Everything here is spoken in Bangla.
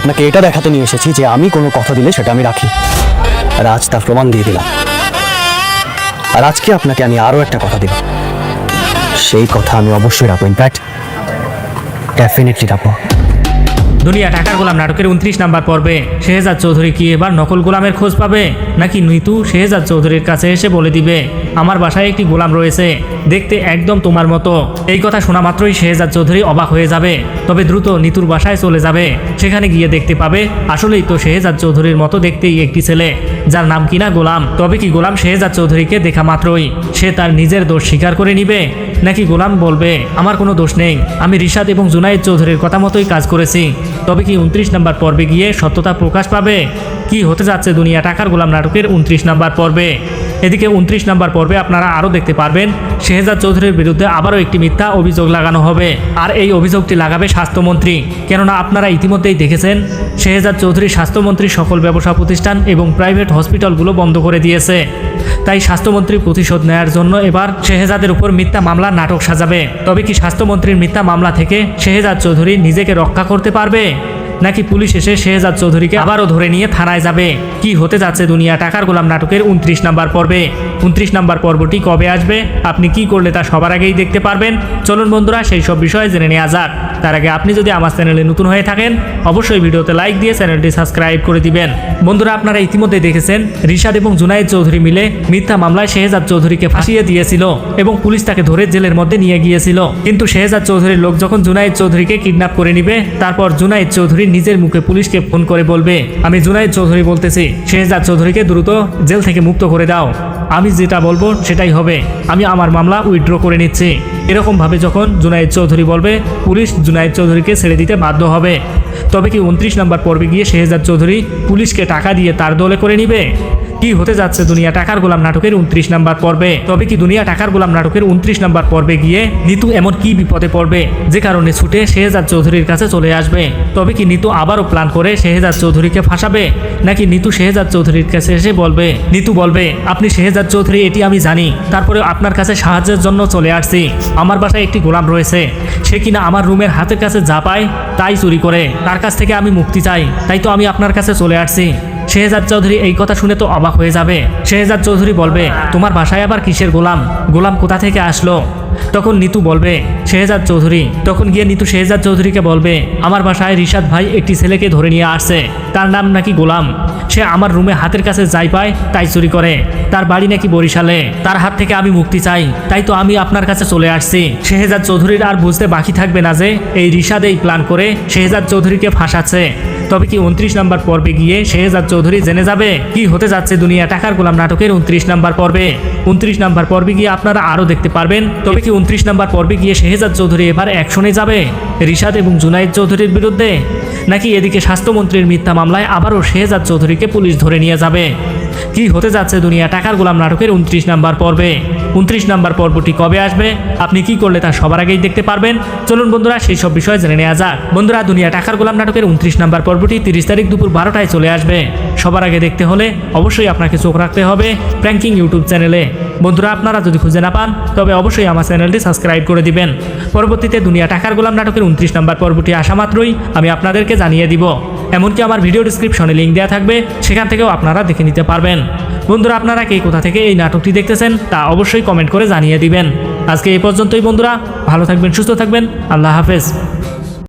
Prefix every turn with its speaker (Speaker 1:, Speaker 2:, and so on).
Speaker 1: আপনাকে এটা দেখাতে নিয়ে এসেছি যে আমি কোনো কথা দিলে সেটা আমি রাখি, আর আজ তার প্রমাণ দিয়ে দিলাম। আর আজকে আপনাকে আমি আরও একটা কথা দিব, সেই কথা আমি অবশ্যই রাখবো, ইনফ্যাক্ট ডেফিনেটলি রাখবো।
Speaker 2: দুনিয়া টাকার গোলাম নাটকের 29 নাম্বার পর্বে শেহজাদ চৌধুরী কি এবার নকল গোলামের খোঁজ পাবে, নাকি নিতু শেহজাদ চৌধুরীর কাছে এসে বলে দিবে আমার বাসায় একটি গোলাম রয়েছে, দেখতে একদম তোমার মতো। এই কথা শোনা মাত্রই শেহজাদ চৌধুরী অবাক হয়ে যাবে, তবে দ্রুত নিতুর বাসায় চলে যাবে। সেখানে গিয়ে দেখতে পাবে আসলেই তো শেহজাদ চৌধুরীর মতো দেখতেই একটি ছেলে, যার নাম কিনা গোলাম। তবে কি গোলাম শেহজাদ চৌধুরীকে দেখা মাত্রই সে তার নিজের দোষ স্বীকার করে নিবে, নাকি গোলাম বলবে আমার কোনো দোষ নেই, আমি রিশাদ এবং জুনায়েদ চৌধুরীর কথা মতোই কাজ করেছি। তবে কি 29 নাম্বার পর্বে গিয়ে সত্যতা প্রকাশ পাবে? কি হতে যাচ্ছে দুনিয়া টাকার গোলাম নাটকের 29 নাম্বার পর্বে? এদিকে 29 নাম্বার পর্বে আপনারা আরও দেখতে পারবেন শেহজাদ চৌধুরীর বিরুদ্ধে আবারও একটি মিথ্যা অভিযোগ লাগানো হবে, আর এই অভিযোগটি লাগাবে স্বাস্থ্যমন্ত্রী। কেননা আপনারা ইতিমধ্যেই দেখেছেন শেহজাদ চৌধুরী স্বাস্থ্যমন্ত্রী সকল ব্যবসা প্রতিষ্ঠান এবং প্রাইভেট হসপিটালগুলো বন্ধ করে দিয়েছে। তাই স্বাস্থ্যমন্ত্রী প্রতিশোধ নেয়ার জন্য এবার শেহজাদের উপর মিথ্যা মামলা নাটক সাজাবে। তবে কি স্বাস্থ্যমন্ত্রীর মিথ্যা মামলা থেকে শেহজাদ চৌধুরী নিজেকে রক্ষা করতে পারবে, নাকি পুলিশ এসে শেহজাদ চৌধুরীকে আবারও ধরে নিয়ে থানায় যাবে? কি হতে যাচ্ছে দুনিয়া টাকার গোলাম নাটকের 29 নাম্বার পর্বে? 29 নাম্বার পর্বটি কবে আসবে, আপনি কি করলে তা সবার আগেই দেখতে পারবেন? চলুন বন্ধুরা সেই সব বিষয়ে জেনে নেওয়া যাক। তার আগে আপনি যদি আমার চ্যানেলে নতুন হয়ে থাকেন অবশ্যই ভিডিওতে লাইক দিয়ে চ্যানেলটি সাবস্ক্রাইব করে দিবেন। বন্ধুরা আপনারা ইতিমধ্যে দেখেছেন রিশাদ এবং জুনায়েদ চৌধুরী মিলে মিথ্যা মামলায় শেহজাদ চৌধুরীকে ফাঁসিয়ে দিয়েছিল এবং পুলিশ তাকে ধরে জেলের মধ্যে নিয়ে গিয়েছিল। কিন্তু শেহজাদ চৌধুরীর লোক যখন জুনায়েদ চৌধুরীকে কিডন্যাপ করে নিবে, তারপর জুনায়েদ চৌধুরী নিজের মুখে পুলিশকে ফোন করে বলবে আমি জুনায়েদ চৌধুরী বলতেছি, শেহজাদ চৌধুরীকে দ্রুত জেল থেকে মুক্ত করে দাও, আমি যেটা বলবো সেটাই হবে, আমি আমার মামলা উইথড্র করে নিচ্ছি। এরকমভাবে যখন জুনায়েদ চৌধুরী বলবে, পুলিশ জুনায়েদ চৌধুরীকে ছেড়ে দিতে বাধ্য হবে। তবে কি 29 নাম্বার পর্বে গিয়ে শেহজাদ চৌধুরী পুলিশকে টাকা দিয়ে তার দলে করে নিবে? কি হতে যাচ্ছে দুনিয়া টাকার গোলাম নাটকের 29 নাম্বার পর্বে? তবে কি দুনিয়া টাকার গোলাম নাটকের 29 নাম্বার পর্বে গিয়ে নিতু এমন কি বিপদে পড়বে যে কারণে ছুটে শেহজাদ চৌধুরীর কাছে চলে আসবে? তবে কি নিতু আবারও প্ল্যান করে শেহজাদ চৌধুরীকে ফাঁসাবে, নাকি নিতু শেহজাদ চৌধুরীর কাছে এসে বলবে, নিতু বলবে আপনি শেহজাদ চৌধুরী এটি আমি জানি, তারপরে আপনার কাছে সাহায্যের জন্য চলে আসছি, আমার বাসায় একটি গোলাম রয়েছে, সে কিনা আমার রুমের হাতের কাছে যা পায় তাই চুরি করে, তার কাছ থেকে আমি মুক্তি চাই, তাই তো আমি আপনার কাছে চলে আসছি। শেহজাদ চৌধুরী এই কথা শুনে তো অবাক হয়ে যাবে। শেহজাদ চৌধুরী বলবে তোমার বাসায় আবার কিসের গোলাম, গোলাম কোথা থেকে আসলো? তখন নিতু বলবে শেহজাদ চৌধুরী, তখন গিয়ে নিতু শেহজাদ চৌধুরীকে বলবে আমার বাসায় রিশাদ ভাই একটি ছেলেকে ধরে নিয়ে আসছে, তার নাম নাকি গোলাম, সে আমার রুমে হাতের কাছে যাই পায় তাই চুরি করে, তার বাড়ি নাকি বরিশালে, তার হাত থেকে আমি মুক্তি চাই, তাই তো আমি আপনার কাছে চলে আসছি। শেহজাদ চৌধুরীর আর বুঝতে বাকি থাকবে না যে এই রিশাদ এই প্ল্যান করে শেহজাদ চৌধুরীকে ফাঁসাচ্ছে। তবে কি 29 নাম্বার পর্বে গিয়ে শেহজাদ চৌধুরী জেনে যাবে কি হতে যাচ্ছে দুনিয়া টাকার গোলাম নাটকের 29 নাম্বার পর্বে? 29 নাম্বার পর্বে গিয়ে আপনারা আরও দেখতে পারবেন। তবে কি 29 নাম্বার পর্বে গিয়ে শেহজাদ চৌধুরী এবার অ্যাকশনে যাবে রিশাদ এবং জুনায়েদ চৌধুরীর বিরুদ্ধে, নাকি এদিকে স্বাস্থ্যমন্ত্রীর মিথ্যা মামলায় আবারও শেহজাদ চৌধুরীকে পুলিশ ধরে নিয়ে যাবে? কি হতে যাচ্ছে দুনিয়া টাকার গোলাম নাটকের 29 নাম্বার পর্বে? 29 নাম্বার পর্বটি কবে আসবে, আপনি কি করলে তা সবার আগেই দেখতে পারবেন? চলুন বন্ধুরা সেই সব বিষয়ে জেনে নেওয়া যাক। বন্ধুরা দুনিয়া টাকার গোলাম নাটকের 29 নাম্বার পর্বটি 30 তারিখ দুপুর 12টায় চলে আসবে। সবার আগে দেখতে হলে অবশ্যই আপনাকে চোখ রাখতে হবে প্র্যাঙ্কিং ইউটিউব চ্যানেলে। বন্ধুরা আপনারা যদি খুঁজে না পান তবে অবশ্যই আমার চ্যানেলটি সাবস্ক্রাইব করে দিবেন। পরবর্তীতে দুনিয়া টাকার গোলাম নাটকের 29 নাম্বার পর্বটি আসা মাত্রই আমি আপনাদেরকে জানিয়ে দিব। এমনকি আমার ভিডিও ডিসক্রিপশনে লিঙ্ক দেওয়া থাকবে, সেখান থেকেও আপনারা দেখে নিতে পারবেন। বন্ধুরা আপনারা কে কোথা থেকে এই নাটকটি দেখতেছেন তা অবশ্যই কমেন্ট করে জানিয়ে দিবেন। আজকে এই পর্যন্তই বন্ধুরা, ভালো থাকবেন, সুস্থ থাকবেন, আল্লাহ হাফেজ।